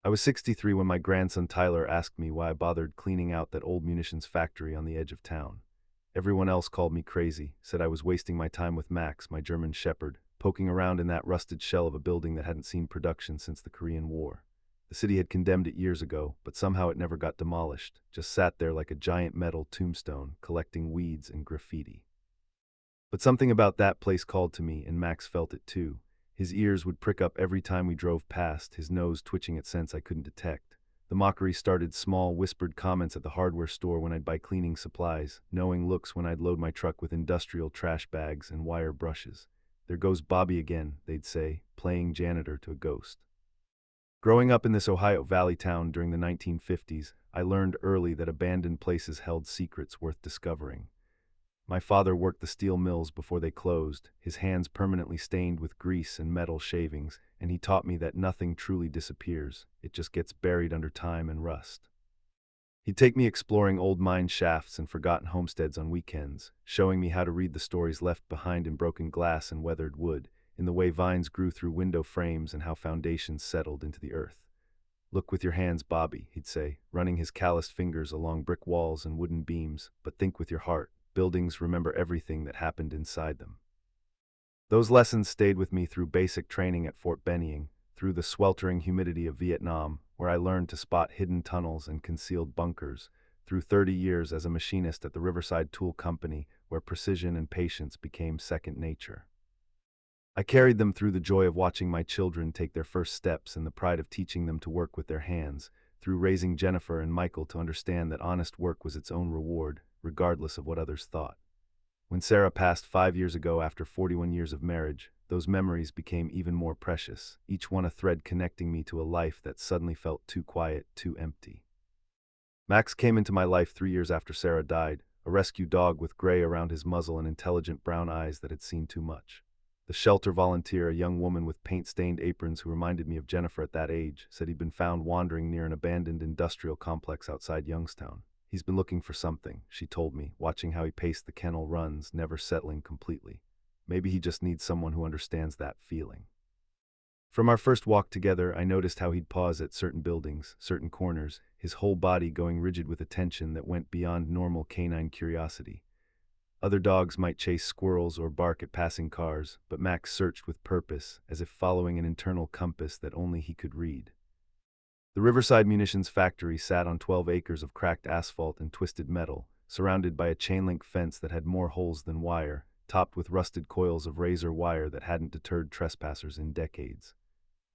I was 63 when my grandson Tyler asked me why I bothered cleaning out that old munitions factory on the edge of town. Everyone else called me crazy, said I was wasting my time with Max, my German shepherd, poking around in that rusted shell of a building that hadn't seen production since the Korean War. The city had condemned it years ago, but somehow it never got demolished, just sat there like a giant metal tombstone, collecting weeds and graffiti. But something about that place called to me, and Max felt it too. His ears would prick up every time we drove past, his nose twitching at scents I couldn't detect. The mockery started small, whispered comments at the hardware store when I'd buy cleaning supplies, knowing looks when I'd load my truck with industrial trash bags and wire brushes. "There goes Bobby again," they'd say, playing janitor to a ghost. Growing up in this Ohio Valley town during the 1950s, I learned early that abandoned places held secrets worth discovering. My father worked the steel mills before they closed, his hands permanently stained with grease and metal shavings, and he taught me that nothing truly disappears, it just gets buried under time and rust. He'd take me exploring old mine shafts and forgotten homesteads on weekends, showing me how to read the stories left behind in broken glass and weathered wood, in the way vines grew through window frames and how foundations settled into the earth. "Look with your hands, Bobby," he'd say, running his calloused fingers along brick walls and wooden beams, "but think with your heart. Buildings remember everything that happened inside them." Those lessons stayed with me through basic training at Fort Benning, through the sweltering humidity of Vietnam, where I learned to spot hidden tunnels and concealed bunkers, through 30 years as a machinist at the Riverside Tool Company, where precision and patience became second nature. I carried them through the joy of watching my children take their first steps and the pride of teaching them to work with their hands, through raising Jennifer and Michael to understand that honest work was its own reward, regardless of what others thought. When Sarah passed 5 years ago after 41 years of marriage, those memories became even more precious, each one a thread connecting me to a life that suddenly felt too quiet, too empty. Max came into my life 3 years after Sarah died, a rescue dog with gray around his muzzle and intelligent brown eyes that had seen too much. The shelter volunteer, a young woman with paint-stained aprons who reminded me of Jennifer at that age, said he'd been found wandering near an abandoned industrial complex outside Youngstown. "He's been looking for something," she told me, watching how he paced the kennel runs, never settling completely. "Maybe he just needs someone who understands that feeling." From our first walk together, I noticed how he'd pause at certain buildings, certain corners, his whole body going rigid with attention that went beyond normal canine curiosity. Other dogs might chase squirrels or bark at passing cars, but Max searched with purpose, as if following an internal compass that only he could read. The Riverside Munitions Factory sat on 12 acres of cracked asphalt and twisted metal, surrounded by a chain-link fence that had more holes than wire, topped with rusted coils of razor wire that hadn't deterred trespassers in decades.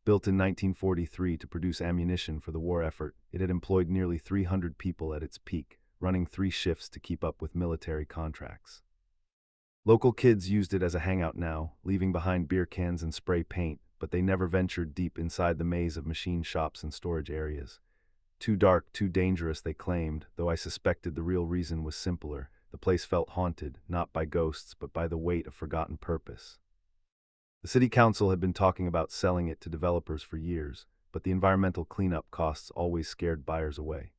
Built in 1943 to produce ammunition for the war effort, it had employed nearly 300 people at its peak, running 3 shifts to keep up with military contracts. Local kids used it as a hangout now, leaving behind beer cans and spray paint, but they never ventured deep inside the maze of machine shops and storage areas. Too dark, too dangerous, they claimed, though I suspected the real reason was simpler. The place felt haunted, not by ghosts, but by the weight of forgotten purpose. The city council had been talking about selling it to developers for years, but the environmental cleanup costs always scared buyers away.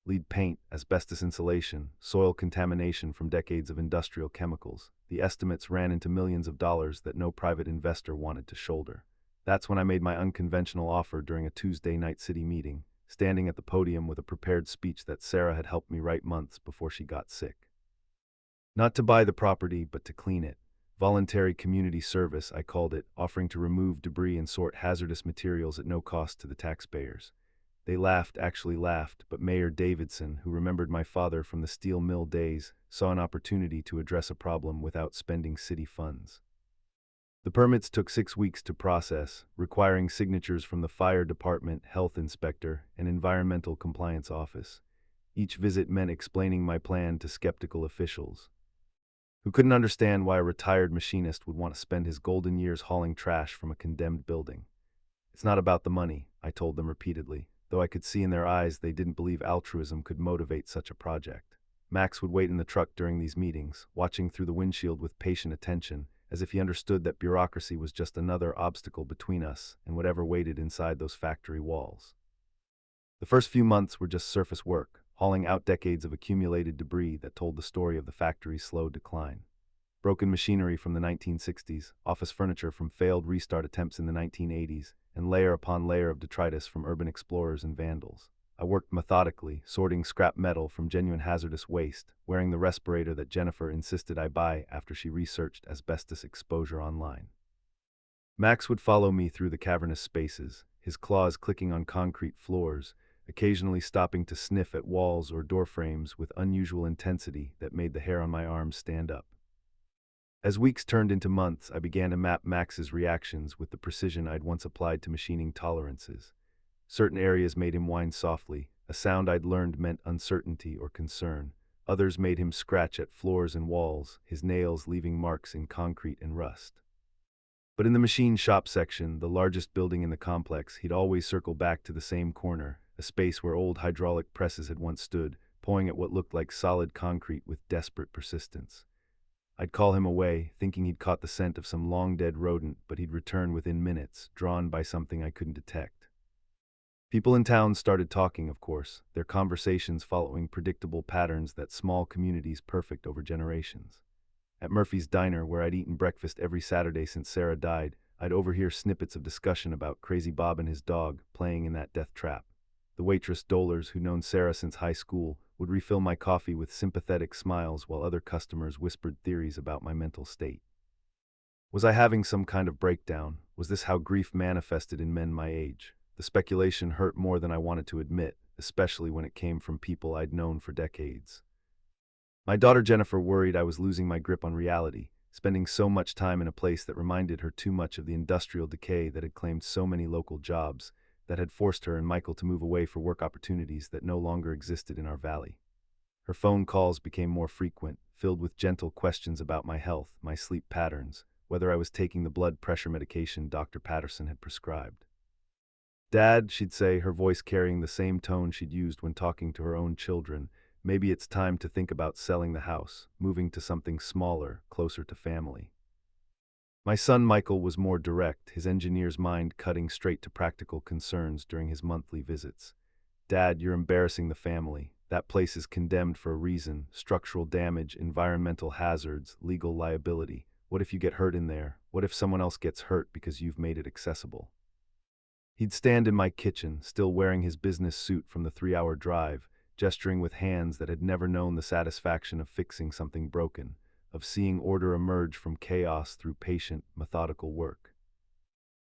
Lead paint, asbestos insulation, soil contamination from decades of industrial chemicals. The estimates ran into millions of dollars that no private investor wanted to shoulder. That's when I made my unconventional offer during a Tuesday night city meeting, standing at the podium with a prepared speech that Sarah had helped me write months before she got sick. Not to buy the property, but to clean it. Voluntary community service, I called it, offering to remove debris and sort hazardous materials at no cost to the taxpayers. They laughed, actually laughed, but Mayor Davidson, who remembered my father from the steel mill days, saw an opportunity to address a problem without spending city funds. The permits took 6 weeks to process, requiring signatures from the fire department, health inspector, and environmental compliance office. Each visit meant explaining my plan to skeptical officials, who couldn't understand why a retired machinist would want to spend his golden years hauling trash from a condemned building. "It's not about the money," I told them repeatedly, though I could see in their eyes they didn't believe altruism could motivate such a project. Max would wait in the truck during these meetings, watching through the windshield with patient attention, as if he understood that bureaucracy was just another obstacle between us and whatever waited inside those factory walls. The first few months were just surface work, hauling out decades of accumulated debris that told the story of the factory's slow decline. broken machinery from the 1960s, office furniture from failed restart attempts in the 1980s, and layer upon layer of detritus from urban explorers and vandals. I worked methodically, sorting scrap metal from genuine hazardous waste, wearing the respirator that Jennifer insisted I buy after she researched asbestos exposure online. Max would follow me through the cavernous spaces, his claws clicking on concrete floors, occasionally stopping to sniff at walls or door frames with unusual intensity that made the hair on my arms stand up. As weeks turned into months, I began to map Max's reactions with the precision I'd once applied to machining tolerances. Certain areas made him whine softly, a sound I'd learned meant uncertainty or concern. Others made him scratch at floors and walls, his nails leaving marks in concrete and rust. But in the machine shop section, the largest building in the complex, he'd always circle back to the same corner, a space where old hydraulic presses had once stood, pawing at what looked like solid concrete with desperate persistence. I'd call him away, thinking he'd caught the scent of some long-dead rodent, but he'd return within minutes, drawn by something I couldn't detect. People in town started talking, of course, their conversations following predictable patterns that small communities perfect over generations. At Murphy's Diner, where I'd eaten breakfast every Saturday since Sarah died, I'd overhear snippets of discussion about Crazy Bob and his dog playing in that death trap. The waitress Dolers, who'd known Sarah since high school, would refill my coffee with sympathetic smiles while other customers whispered theories about my mental state. Was I having some kind of breakdown? Was this how grief manifested in men my age? The speculation hurt more than I wanted to admit, especially when it came from people I'd known for decades. My daughter Jennifer worried I was losing my grip on reality, spending so much time in a place that reminded her too much of the industrial decay that had claimed so many local jobs, that had forced her and Michael to move away for work opportunities that no longer existed in our valley. Her phone calls became more frequent, filled with gentle questions about my health, my sleep patterns, whether I was taking the blood pressure medication Dr. Patterson had prescribed. "Dad," she'd say, her voice carrying the same tone she'd used when talking to her own children, "maybe it's time to think about selling the house, moving to something smaller, closer to family." My son Michael was more direct, his engineer's mind cutting straight to practical concerns during his monthly visits. "Dad, you're embarrassing the family. That place is condemned for a reason: structural damage, environmental hazards, legal liability. What if you get hurt in there? What if someone else gets hurt because you've made it accessible?" He'd stand in my kitchen, still wearing his business suit from the 3-hour drive, gesturing with hands that had never known the satisfaction of fixing something broken, of seeing order emerge from chaos through patient, methodical work.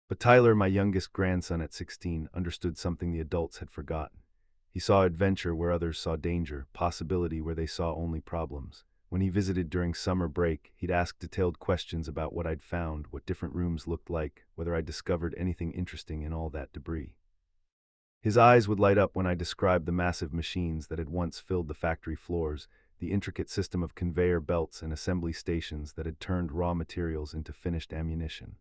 But Tyler, my youngest grandson at 16, understood something the adults had forgotten. He saw adventure where others saw danger, possibility where they saw only problems. When he visited during summer break, he'd ask detailed questions about what I'd found, what different rooms looked like, whether I'd discovered anything interesting in all that debris. His eyes would light up when I described the massive machines that had once filled the factory floors, the intricate system of conveyor belts and assembly stations that had turned raw materials into finished ammunition.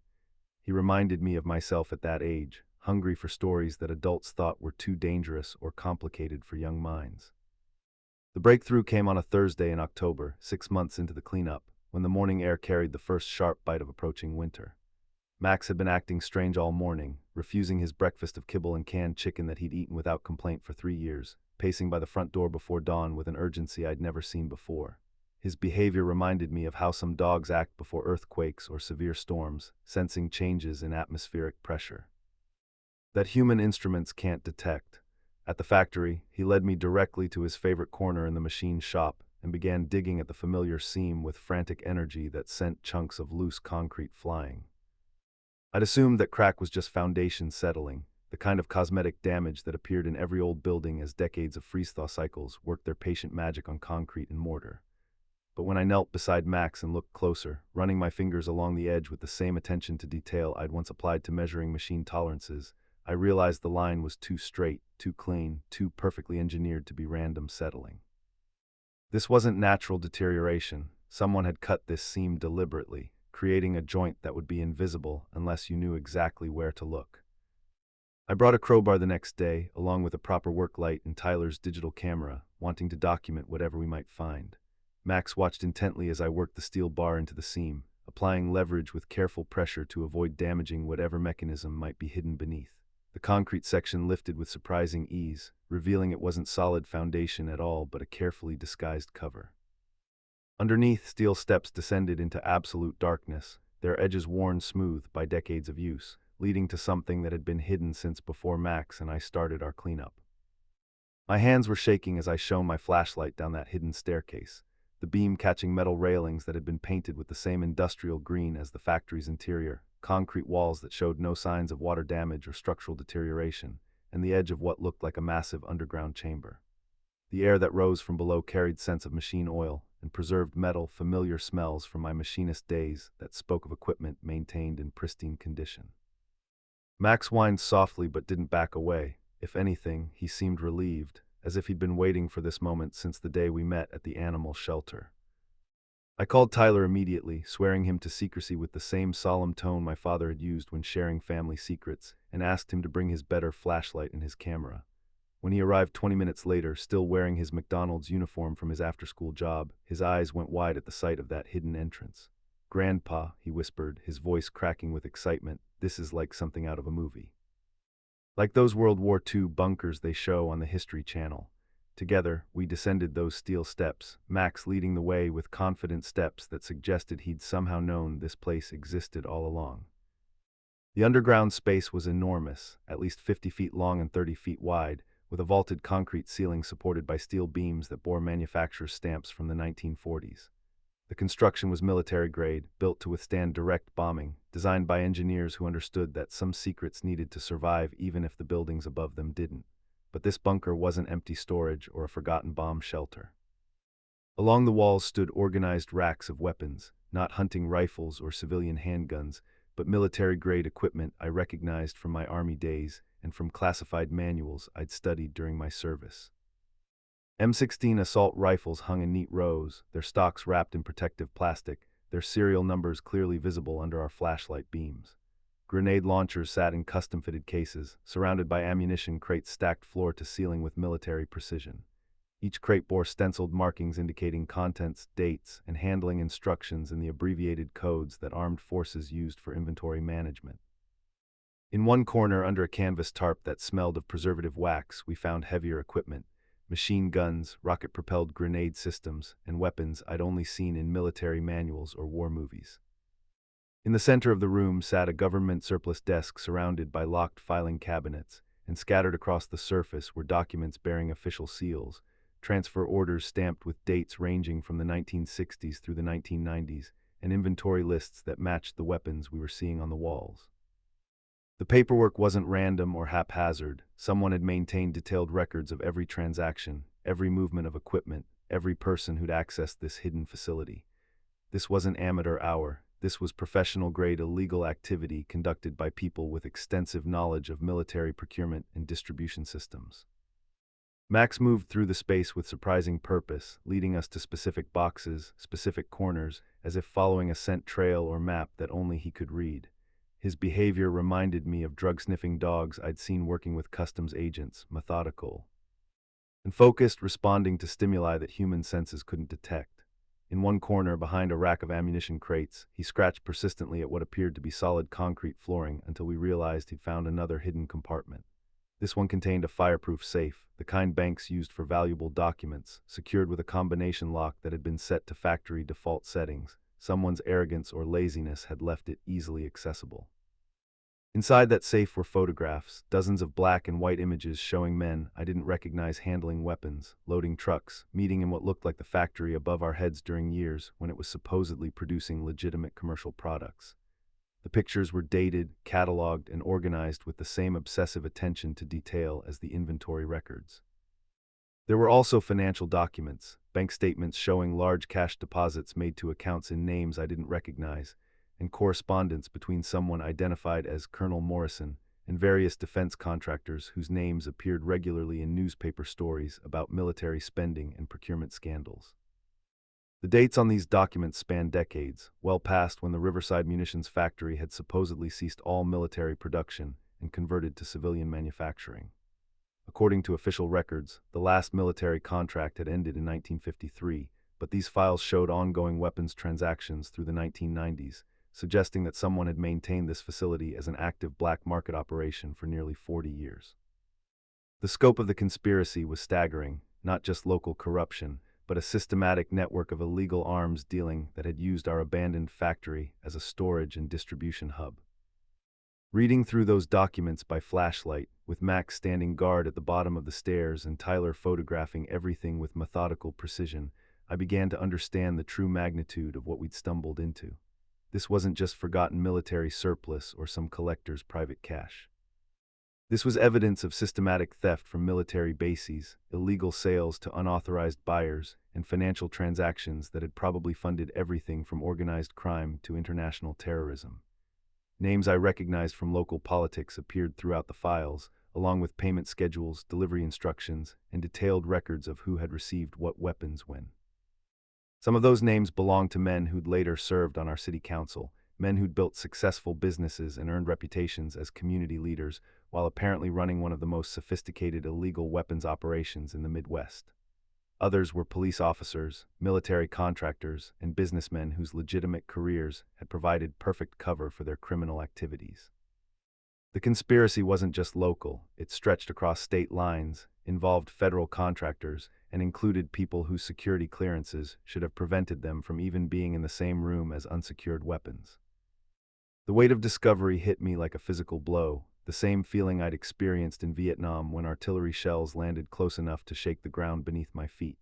He reminded me of myself at that age, hungry for stories that adults thought were too dangerous or complicated for young minds. The breakthrough came on a Thursday in October, 6 months into the cleanup, when the morning air carried the first sharp bite of approaching winter. Max had been acting strange all morning, refusing his breakfast of kibble and canned chicken that he'd eaten without complaint for 3 years, pacing by the front door before dawn with an urgency I'd never seen before. His behavior reminded me of how some dogs act before earthquakes or severe storms, sensing changes in atmospheric pressure that human instruments can't detect. At the factory, he led me directly to his favorite corner in the machine shop and began digging at the familiar seam with frantic energy that sent chunks of loose concrete flying. I'd assumed that crack was just foundation settling, the kind of cosmetic damage that appeared in every old building as decades of freeze-thaw cycles worked their patient magic on concrete and mortar. But when I knelt beside Max and looked closer, running my fingers along the edge with the same attention to detail I'd once applied to measuring machine tolerances, I realized the line was too straight, too clean, too perfectly engineered to be random settling. This wasn't natural deterioration. Someone had cut this seam deliberately, creating a joint that would be invisible unless you knew exactly where to look. I brought a crowbar the next day, along with a proper work light and Tyler's digital camera, wanting to document whatever we might find. Max watched intently as I worked the steel bar into the seam, applying leverage with careful pressure to avoid damaging whatever mechanism might be hidden beneath. The concrete section lifted with surprising ease, revealing it wasn't solid foundation at all but a carefully disguised cover. Underneath, steel steps descended into absolute darkness, their edges worn smooth by decades of use, leading to something that had been hidden since before Max and I started our cleanup. My hands were shaking as I shone my flashlight down that hidden staircase, the beam catching metal railings that had been painted with the same industrial green as the factory's interior, concrete walls that showed no signs of water damage or structural deterioration, and the edge of what looked like a massive underground chamber. The air that rose from below carried scents of machine oil and preserved metal, familiar smells from my machinist days that spoke of equipment maintained in pristine condition. Max whined softly but didn't back away. If anything, he seemed relieved, as if he'd been waiting for this moment since the day we met at the animal shelter. I called Tyler immediately, swearing him to secrecy with the same solemn tone my father had used when sharing family secrets, and asked him to bring his better flashlight and his camera. When he arrived 20 minutes later, still wearing his McDonald's uniform from his after-school job, his eyes went wide at the sight of that hidden entrance. "Grandpa," he whispered, his voice cracking with excitement, "this is like something out of a movie. Like those World War II bunkers they show on the History Channel." Together, we descended those steel steps, Max leading the way with confident steps that suggested he'd somehow known this place existed all along. The underground space was enormous, at least 50 feet long and 30 feet wide, with a vaulted concrete ceiling supported by steel beams that bore manufacturer's stamps from the 1940s. The construction was military-grade, built to withstand direct bombing, designed by engineers who understood that some secrets needed to survive even if the buildings above them didn't. But this bunker wasn't empty storage or a forgotten bomb shelter. Along the walls stood organized racks of weapons, not hunting rifles or civilian handguns, but military-grade equipment I recognized from my Army days and from classified manuals I'd studied during my service. M16 assault rifles hung in neat rows, their stocks wrapped in protective plastic, their serial numbers clearly visible under our flashlight beams. Grenade launchers sat in custom-fitted cases, surrounded by ammunition crates stacked floor to ceiling with military precision. Each crate bore stenciled markings indicating contents, dates, and handling instructions in the abbreviated codes that armed forces used for inventory management. In one corner, under a canvas tarp that smelled of preservative wax, we found heavier equipment: machine guns, rocket-propelled grenade systems, and weapons I'd only seen in military manuals or war movies. In the center of the room sat a government surplus desk surrounded by locked filing cabinets, and scattered across the surface were documents bearing official seals, transfer orders stamped with dates ranging from the 1960s through the 1990s, and inventory lists that matched the weapons we were seeing on the walls. The paperwork wasn't random or haphazard. Someone had maintained detailed records of every transaction, every movement of equipment, every person who'd accessed this hidden facility. This wasn't amateur hour. This was professional-grade illegal activity conducted by people with extensive knowledge of military procurement and distribution systems. Max moved through the space with surprising purpose, leading us to specific boxes, specific corners, as if following a scent trail or map that only he could read. His behavior reminded me of drug-sniffing dogs I'd seen working with customs agents, methodical and focused, responding to stimuli that human senses couldn't detect. In one corner, behind a rack of ammunition crates, he scratched persistently at what appeared to be solid concrete flooring until we realized he'd found another hidden compartment. This one contained a fireproof safe, the kind banks used for valuable documents, secured with a combination lock that had been set to factory default settings. Someone's arrogance or laziness had left it easily accessible. Inside that safe were photographs, dozens of black and white images showing men I didn't recognize handling weapons, loading trucks, meeting in what looked like the factory above our heads during years when it was supposedly producing legitimate commercial products. The pictures were dated, cataloged, and organized with the same obsessive attention to detail as the inventory records. There were also financial documents, bank statements showing large cash deposits made to accounts in names I didn't recognize, and correspondence between someone identified as Colonel Morrison and various defense contractors whose names appeared regularly in newspaper stories about military spending and procurement scandals. The dates on these documents span decades, well past when the Riverside Munitions Factory had supposedly ceased all military production and converted to civilian manufacturing. According to official records, the last military contract had ended in 1953, but these files showed ongoing weapons transactions through the 1990s, suggesting that someone had maintained this facility as an active black market operation for nearly 40 years. The scope of the conspiracy was staggering, not just local corruption, but a systematic network of illegal arms dealing that had used our abandoned factory as a storage and distribution hub. Reading through those documents by flashlight, with Max standing guard at the bottom of the stairs and Tyler photographing everything with methodical precision, I began to understand the true magnitude of what we'd stumbled into. This wasn't just forgotten military surplus or some collector's private cash. This was evidence of systematic theft from military bases, illegal sales to unauthorized buyers, and financial transactions that had probably funded everything from organized crime to international terrorism. Names I recognized from local politics appeared throughout the files, along with payment schedules, delivery instructions, and detailed records of who had received what weapons when. Some of those names belonged to men who'd later served on our city council, men who'd built successful businesses and earned reputations as community leaders, while apparently running one of the most sophisticated illegal weapons operations in the Midwest. Others were police officers, military contractors, and businessmen whose legitimate careers had provided perfect cover for their criminal activities. The conspiracy wasn't just local, it stretched across state lines, involved federal contractors, and included people whose security clearances should have prevented them from even being in the same room as unsecured weapons. The weight of discovery hit me like a physical blow, the same feeling I'd experienced in Vietnam when artillery shells landed close enough to shake the ground beneath my feet.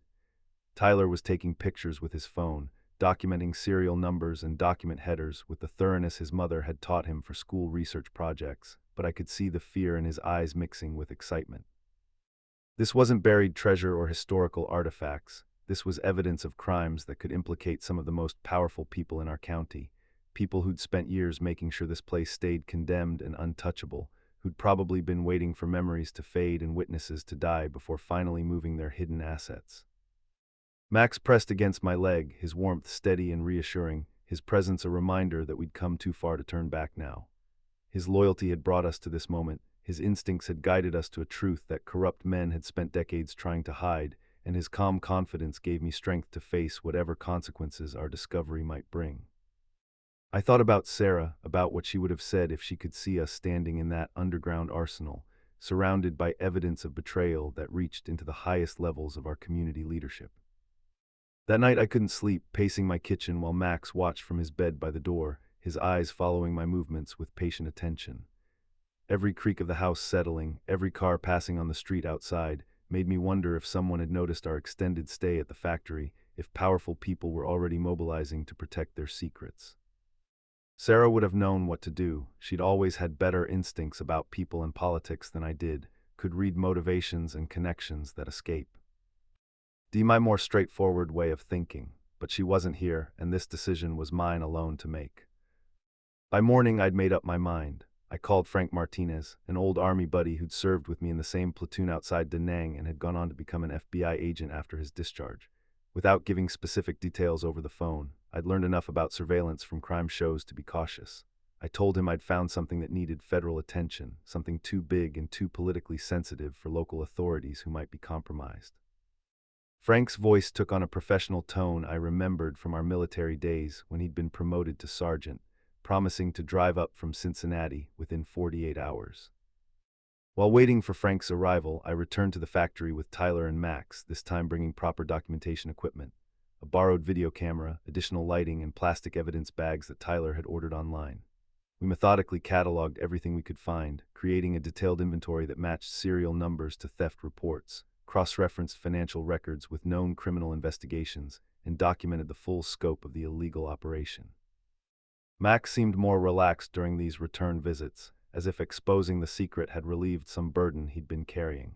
Tyler was taking pictures with his phone, documenting serial numbers and document headers with the thoroughness his mother had taught him for school research projects, but I could see the fear in his eyes mixing with excitement. This wasn't buried treasure or historical artifacts. This was evidence of crimes that could implicate some of the most powerful people in our county, people who'd spent years making sure this place stayed condemned and untouchable, who'd probably been waiting for memories to fade and witnesses to die before finally moving their hidden assets. Max pressed against my leg, his warmth steady and reassuring, his presence a reminder that we'd come too far to turn back now. His loyalty had brought us to this moment, his instincts had guided us to a truth that corrupt men had spent decades trying to hide, and his calm confidence gave me strength to face whatever consequences our discovery might bring. I thought about Sarah, about what she would have said if she could see us standing in that underground arsenal, surrounded by evidence of betrayal that reached into the highest levels of our community leadership. That night I couldn't sleep, pacing my kitchen while Max watched from his bed by the door, his eyes following my movements with patient attention. Every creak of the house settling, every car passing on the street outside, made me wonder if someone had noticed our extended stay at the factory, if powerful people were already mobilizing to protect their secrets. Sarah would have known what to do. She'd always had better instincts about people and politics than I did, could read motivations and connections that escape. My more straightforward way of thinking, but she wasn't here, and this decision was mine alone to make. By morning, I'd made up my mind. I called Frank Martinez, an old Army buddy who'd served with me in the same platoon outside Da Nang and had gone on to become an FBI agent after his discharge. Without giving specific details over the phone, I'd learned enough about surveillance from crime shows to be cautious. I told him I'd found something that needed federal attention, something too big and too politically sensitive for local authorities who might be compromised. Frank's voice took on a professional tone I remembered from our military days when he'd been promoted to sergeant, promising to drive up from Cincinnati within 48 hours. While waiting for Frank's arrival, I returned to the factory with Tyler and Max, this time bringing proper documentation equipment, a borrowed video camera, additional lighting, and plastic evidence bags that Tyler had ordered online. We methodically cataloged everything we could find, creating a detailed inventory that matched serial numbers to theft reports, cross-referenced financial records with known criminal investigations, and documented the full scope of the illegal operation. Max seemed more relaxed during these return visits, as if exposing the secret had relieved some burden he'd been carrying.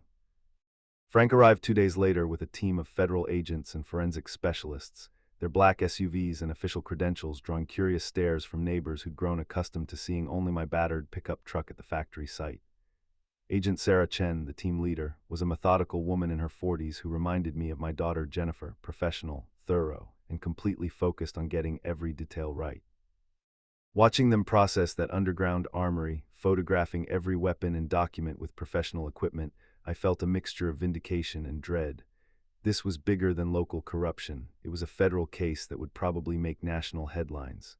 Frank arrived 2 days later with a team of federal agents and forensic specialists, their black SUVs and official credentials drawing curious stares from neighbors who'd grown accustomed to seeing only my battered pickup truck at the factory site. Agent Sarah Chen, the team leader, was a methodical woman in her 40s who reminded me of my daughter Jennifer, professional, thorough, and completely focused on getting every detail right. Watching them process that underground armory, photographing every weapon and document with professional equipment, I felt a mixture of vindication and dread. This was bigger than local corruption. It was a federal case that would probably make national headlines.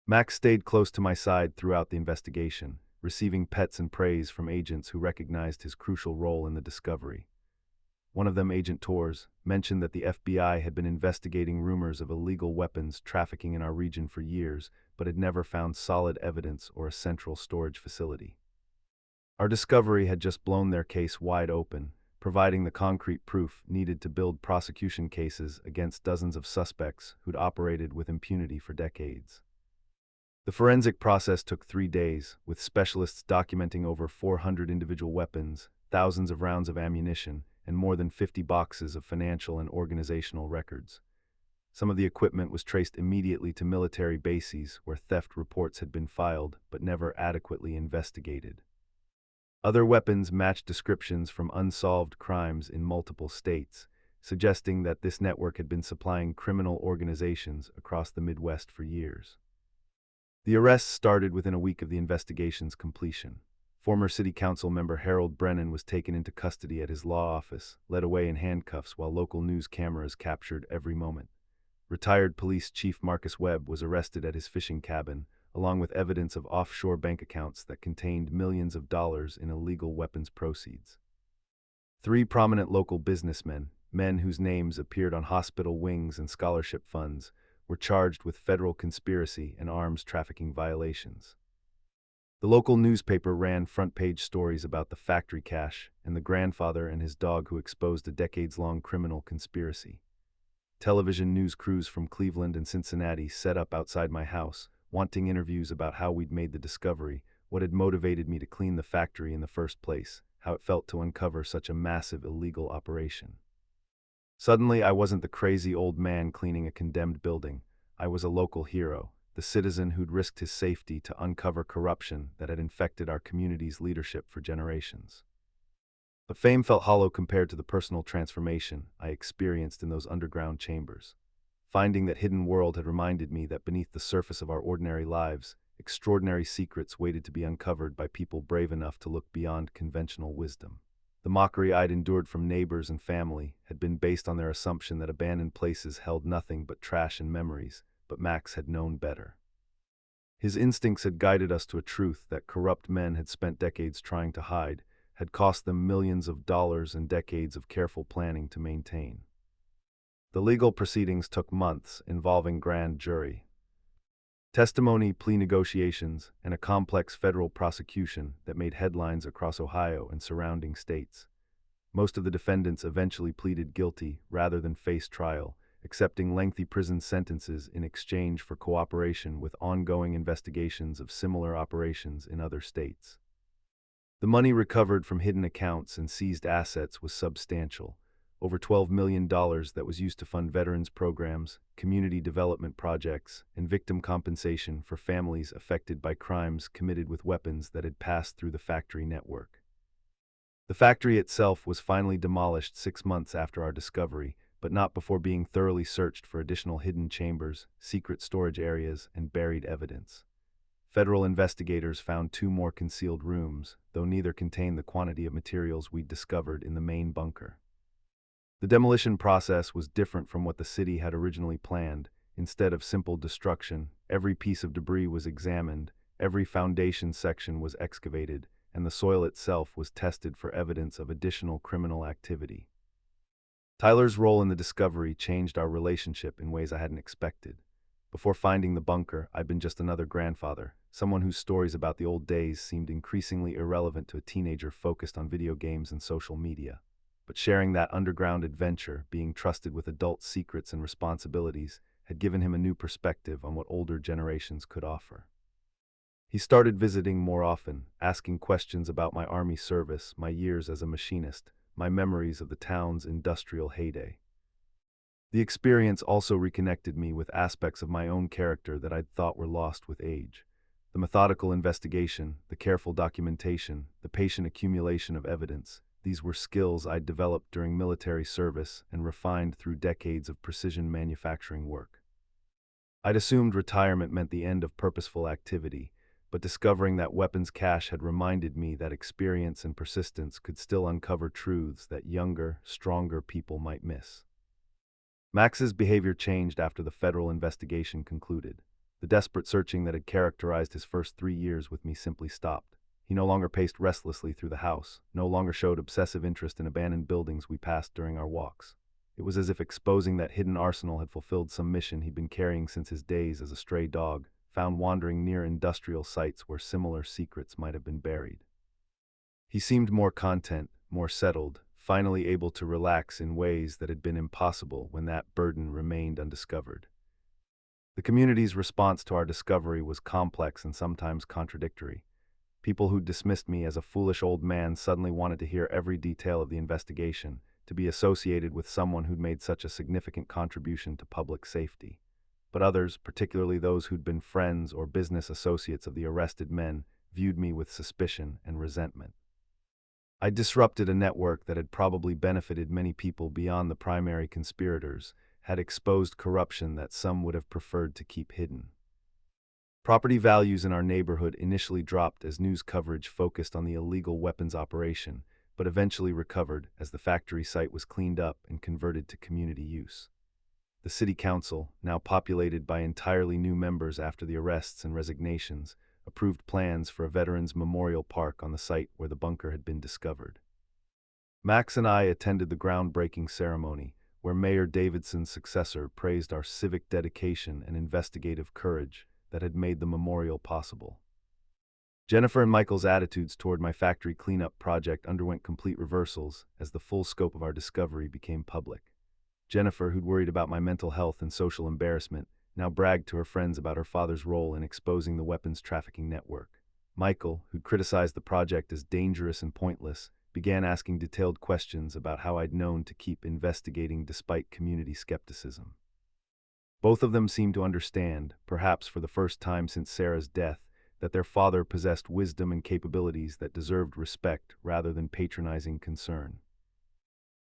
Max stayed close to my side throughout the investigation, receiving pets and praise from agents who recognized his crucial role in the discovery. One of them, Agent Torres, mentioned that the FBI had been investigating rumors of illegal weapons trafficking in our region for years, but had never found solid evidence or a central storage facility. Our discovery had just blown their case wide open, providing the concrete proof needed to build prosecution cases against dozens of suspects who'd operated with impunity for decades. The forensic process took 3 days, with specialists documenting over 400 individual weapons, thousands of rounds of ammunition, and more than 50 boxes of financial and organizational records. Some of the equipment was traced immediately to military bases where theft reports had been filed but never adequately investigated. Other weapons matched descriptions from unsolved crimes in multiple states, suggesting that this network had been supplying criminal organizations across the Midwest for years. The arrests started within a week of the investigation's completion. Former City Council member Harold Brennan was taken into custody at his law office, led away in handcuffs while local news cameras captured every moment. Retired Police Chief Marcus Webb was arrested at his fishing cabin, along with evidence of offshore bank accounts that contained millions of dollars in illegal weapons proceeds. 3 prominent local businessmen, men whose names appeared on hospital wings and scholarship funds, were charged with federal conspiracy and arms trafficking violations. The local newspaper ran front-page stories about the factory cache and the grandfather and his dog who exposed a decades-long criminal conspiracy. Television news crews from Cleveland and Cincinnati set up outside my house, wanting interviews about how we'd made the discovery, what had motivated me to clean the factory in the first place, how it felt to uncover such a massive illegal operation. Suddenly, I wasn't the crazy old man cleaning a condemned building. I was a local hero, the citizen who'd risked his safety to uncover corruption that had infected our community's leadership for generations. But fame felt hollow compared to the personal transformation I experienced in those underground chambers. Finding that hidden world had reminded me that beneath the surface of our ordinary lives, extraordinary secrets waited to be uncovered by people brave enough to look beyond conventional wisdom. The mockery I'd endured from neighbors and family had been based on their assumption that abandoned places held nothing but trash and memories, but Max had known better. His instincts had guided us to a truth that corrupt men had spent decades trying to hide, had cost them millions of dollars and decades of careful planning to maintain. The legal proceedings took months, involving grand jury testimony, plea negotiations, and a complex federal prosecution that made headlines across Ohio and surrounding states. Most of the defendants eventually pleaded guilty rather than face trial, accepting lengthy prison sentences in exchange for cooperation with ongoing investigations of similar operations in other states. The money recovered from hidden accounts and seized assets was substantial, over $12 million that was used to fund veterans programs, community development projects, and victim compensation for families affected by crimes committed with weapons that had passed through the factory network. The factory itself was finally demolished 6 months after our discovery, but not before being thoroughly searched for additional hidden chambers, secret storage areas, and buried evidence. Federal investigators found 2 more concealed rooms, though neither contained the quantity of materials we'd discovered in the main bunker. The demolition process was different from what the city had originally planned. Instead of simple destruction, every piece of debris was examined, every foundation section was excavated, and the soil itself was tested for evidence of additional criminal activity. Tyler's role in the discovery changed our relationship in ways I hadn't expected. Before finding the bunker, I'd been just another grandfather, someone whose stories about the old days seemed increasingly irrelevant to a teenager focused on video games and social media. But sharing that underground adventure, being trusted with adult secrets and responsibilities, had given him a new perspective on what older generations could offer. He started visiting more often, asking questions about my Army service, my years as a machinist, my memories of the town's industrial heyday. The experience also reconnected me with aspects of my own character that I'd thought were lost with age. The methodical investigation, the careful documentation, the patient accumulation of evidence, these were skills I'd developed during military service and refined through decades of precision manufacturing work. I'd assumed retirement meant the end of purposeful activity, but discovering that weapons cache had reminded me that experience and persistence could still uncover truths that younger, stronger people might miss. Max's behavior changed after the federal investigation concluded. The desperate searching that had characterized his first 3 years with me simply stopped. He no longer paced restlessly through the house, no longer showed obsessive interest in abandoned buildings we passed during our walks. It was as if exposing that hidden arsenal had fulfilled some mission he'd been carrying since his days as a stray dog, found wandering near industrial sites where similar secrets might have been buried. He seemed more content, more settled, finally able to relax in ways that had been impossible when that burden remained undiscovered. The community's response to our discovery was complex and sometimes contradictory. People who dismissed me as a foolish old man suddenly wanted to hear every detail of the investigation, to be associated with someone who'd made such a significant contribution to public safety. But others, particularly those who'd been friends or business associates of the arrested men, viewed me with suspicion and resentment. I disrupted a network that had probably benefited many people beyond the primary conspirators, had exposed corruption that some would have preferred to keep hidden. Property values in our neighborhood initially dropped as news coverage focused on the illegal weapons operation, but eventually recovered as the factory site was cleaned up and converted to community use. The city council, now populated by entirely new members after the arrests and resignations, approved plans for a veterans memorial park on the site where the bunker had been discovered. Max and I attended the groundbreaking ceremony, where Mayor Davidson's successor praised our civic dedication and investigative courage that had made the memorial possible. Jennifer and Michael's attitudes toward my factory cleanup project underwent complete reversals as the full scope of our discovery became public. Jennifer, who'd worried about my mental health and social embarrassment, now bragged to her friends about her father's role in exposing the weapons trafficking network. Michael, who'd criticized the project as dangerous and pointless, began asking detailed questions about how I'd known to keep investigating despite community skepticism. Both of them seemed to understand, perhaps for the first time since Sarah's death, that their father possessed wisdom and capabilities that deserved respect rather than patronizing concern.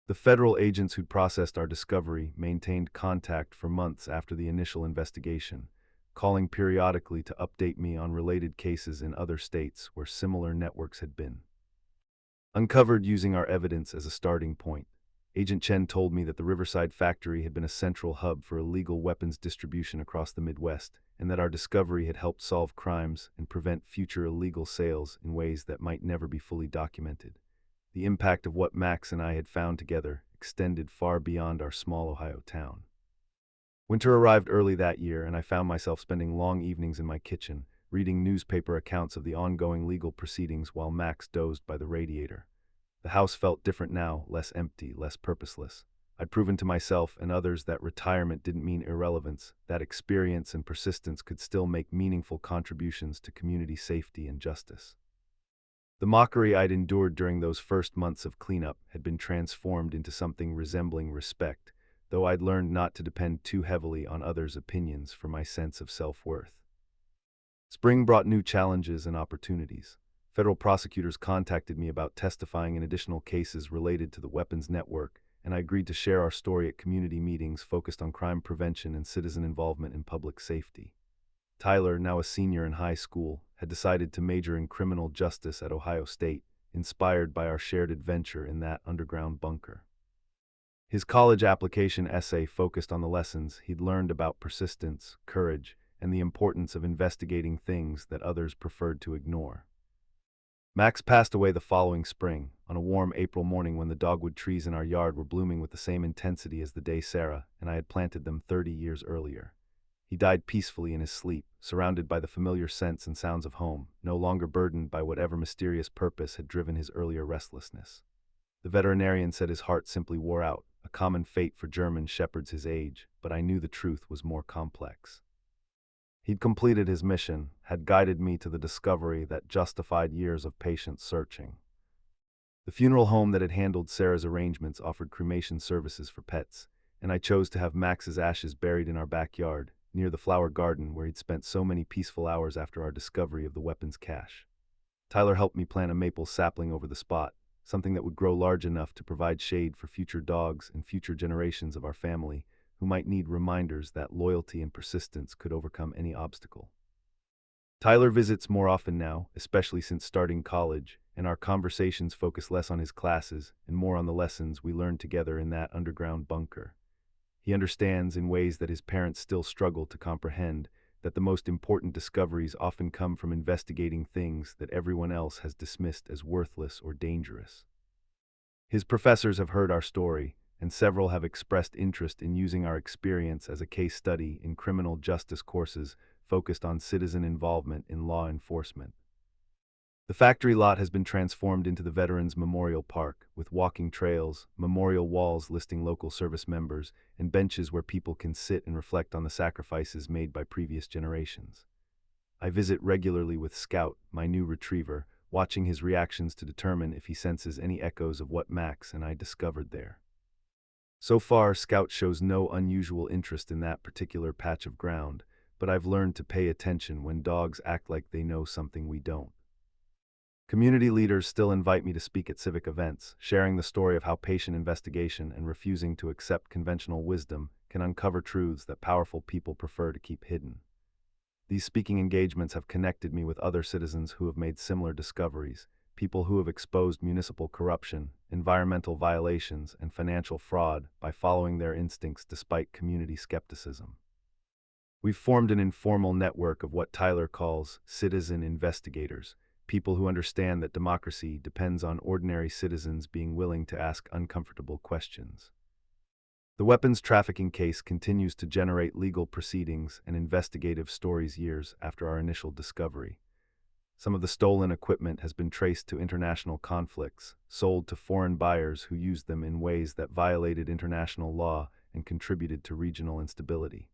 The federal agents who'd processed our discovery maintained contact for months after the initial investigation, calling periodically to update me on related cases in other states where similar networks had been uncovered. Using our evidence as a starting point, Agent Chen told me that the Riverside factory had been a central hub for illegal weapons distribution across the Midwest, and that our discovery had helped solve crimes and prevent future illegal sales in ways that might never be fully documented. The impact of what Max and I had found together extended far beyond our small Ohio town. Winter arrived early that year, and I found myself spending long evenings in my kitchen, reading newspaper accounts of the ongoing legal proceedings while Max dozed by the radiator. The house felt different now, less empty, less purposeless. I'd proven to myself and others that retirement didn't mean irrelevance, that experience and persistence could still make meaningful contributions to community safety and justice. The mockery I'd endured during those first months of cleanup had been transformed into something resembling respect, though I'd learned not to depend too heavily on others' opinions for my sense of self-worth. Spring brought new challenges and opportunities. Federal prosecutors contacted me about testifying in additional cases related to the weapons network, and I agreed to share our story at community meetings focused on crime prevention and citizen involvement in public safety. Tyler, now a senior in high school, had decided to major in criminal justice at Ohio State, inspired by our shared adventure in that underground bunker. His college application essay focused on the lessons he'd learned about persistence, courage, and the importance of investigating things that others preferred to ignore. Max passed away the following spring, on a warm April morning when the dogwood trees in our yard were blooming with the same intensity as the day Sarah and I had planted them 30 years earlier. He died peacefully in his sleep, surrounded by the familiar scents and sounds of home, no longer burdened by whatever mysterious purpose had driven his earlier restlessness. The veterinarian said his heart simply wore out, a common fate for German shepherds his age, but I knew the truth was more complex. He'd completed his mission, had guided me to the discovery that justified years of patient searching. The funeral home that had handled Sarah's arrangements offered cremation services for pets, and I chose to have Max's ashes buried in our backyard, near the flower garden where he'd spent so many peaceful hours after our discovery of the weapons cache. Tyler helped me plant a maple sapling over the spot, something that would grow large enough to provide shade for future dogs and future generations of our family, who might need reminders that loyalty and persistence could overcome any obstacle. Tyler visits more often now, especially since starting college, and our conversations focus less on his classes and more on the lessons we learned together in that underground bunker. He understands in ways that his parents still struggle to comprehend that the most important discoveries often come from investigating things that everyone else has dismissed as worthless or dangerous. His professors have heard our story, and several have expressed interest in using our experience as a case study in criminal justice courses focused on citizen involvement in law enforcement. The factory lot has been transformed into the Veterans Memorial Park, with walking trails, memorial walls listing local service members, and benches where people can sit and reflect on the sacrifices made by previous generations. I visit regularly with Scout, my new retriever, watching his reactions to determine if he senses any echoes of what Max and I discovered there. So far, Scout shows no unusual interest in that particular patch of ground, but I've learned to pay attention when dogs act like they know something we don't. Community leaders still invite me to speak at civic events, sharing the story of how patient investigation and refusing to accept conventional wisdom can uncover truths that powerful people prefer to keep hidden. These speaking engagements have connected me with other citizens who have made similar discoveries, people who have exposed municipal corruption, environmental violations, and financial fraud by following their instincts despite community skepticism. We've formed an informal network of what Tyler calls citizen investigators, people who understand that democracy depends on ordinary citizens being willing to ask uncomfortable questions. The weapons trafficking case continues to generate legal proceedings and investigative stories years after our initial discovery. Some of the stolen equipment has been traced to international conflicts, sold to foreign buyers who used them in ways that violated international law and contributed to regional instability.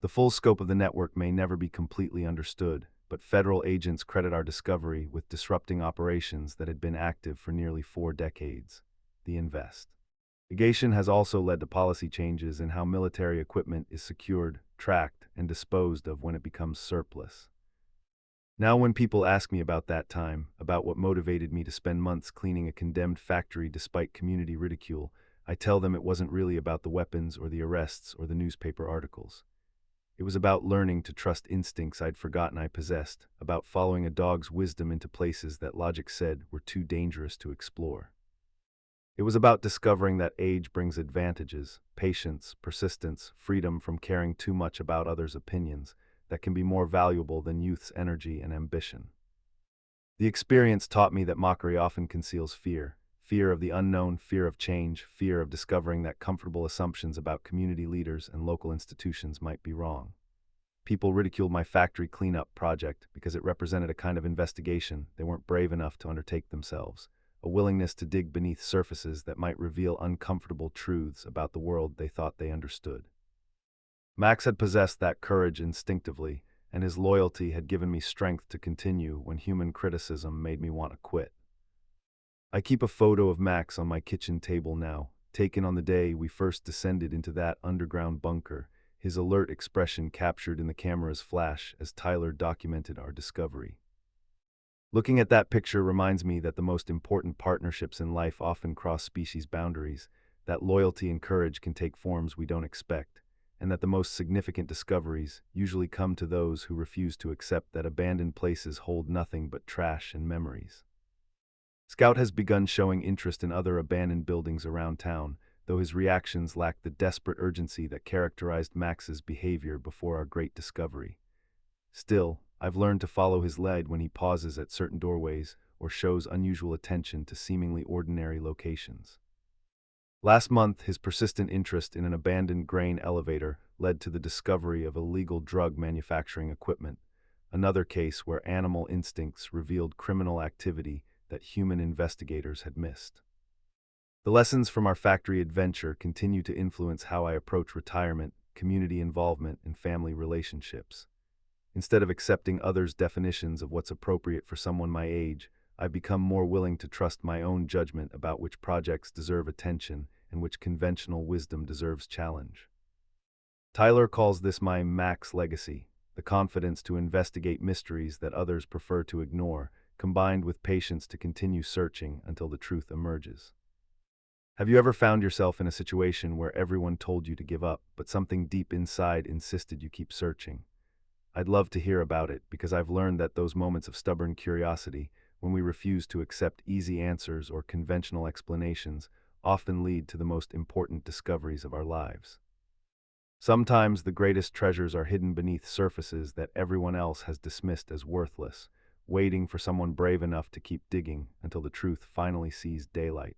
The full scope of the network may never be completely understood, but federal agents credit our discovery with disrupting operations that had been active for nearly 4 decades. The investigation has also led to policy changes in how military equipment is secured, tracked, and disposed of when it becomes surplus. Now when people ask me about that time, about what motivated me to spend months cleaning a condemned factory despite community ridicule, I tell them it wasn't really about the weapons or the arrests or the newspaper articles. It was about learning to trust instincts I'd forgotten I possessed, about following a dog's wisdom into places that logic said were too dangerous to explore. It was about discovering that age brings advantages, patience, persistence, freedom from caring too much about others' opinions, that can be more valuable than youth's energy and ambition. The experience taught me that mockery often conceals fear, fear of the unknown, fear of change, fear of discovering that comfortable assumptions about community leaders and local institutions might be wrong. People ridiculed my factory cleanup project because it represented a kind of investigation they weren't brave enough to undertake themselves, a willingness to dig beneath surfaces that might reveal uncomfortable truths about the world they thought they understood. Max had possessed that courage instinctively, and his loyalty had given me strength to continue when human criticism made me want to quit. I keep a photo of Max on my kitchen table now, taken on the day we first descended into that underground bunker, his alert expression captured in the camera's flash as Tyler documented our discovery. Looking at that picture reminds me that the most important partnerships in life often cross species boundaries, that loyalty and courage can take forms we don't expect, and that the most significant discoveries usually come to those who refuse to accept that abandoned places hold nothing but trash and memories. Scout has begun showing interest in other abandoned buildings around town, though his reactions lack the desperate urgency that characterized Max's behavior before our great discovery. Still, I've learned to follow his lead when he pauses at certain doorways or shows unusual attention to seemingly ordinary locations. Last month, his persistent interest in an abandoned grain elevator led to the discovery of illegal drug manufacturing equipment, another case where animal instincts revealed criminal activity that human investigators had missed. The lessons from our factory adventure continue to influence how I approach retirement, community involvement, and family relationships. Instead of accepting others' definitions of what's appropriate for someone my age, I've become more willing to trust my own judgment about which projects deserve attention and which conventional wisdom deserves challenge. Tyler calls this my Max legacy, the confidence to investigate mysteries that others prefer to ignore, combined with patience to continue searching until the truth emerges. Have you ever found yourself in a situation where everyone told you to give up, but something deep inside insisted you keep searching? I'd love to hear about it because I've learned that those moments of stubborn curiosity, when we refuse to accept easy answers or conventional explanations, often lead to the most important discoveries of our lives. Sometimes the greatest treasures are hidden beneath surfaces that everyone else has dismissed as worthless, waiting for someone brave enough to keep digging until the truth finally sees daylight.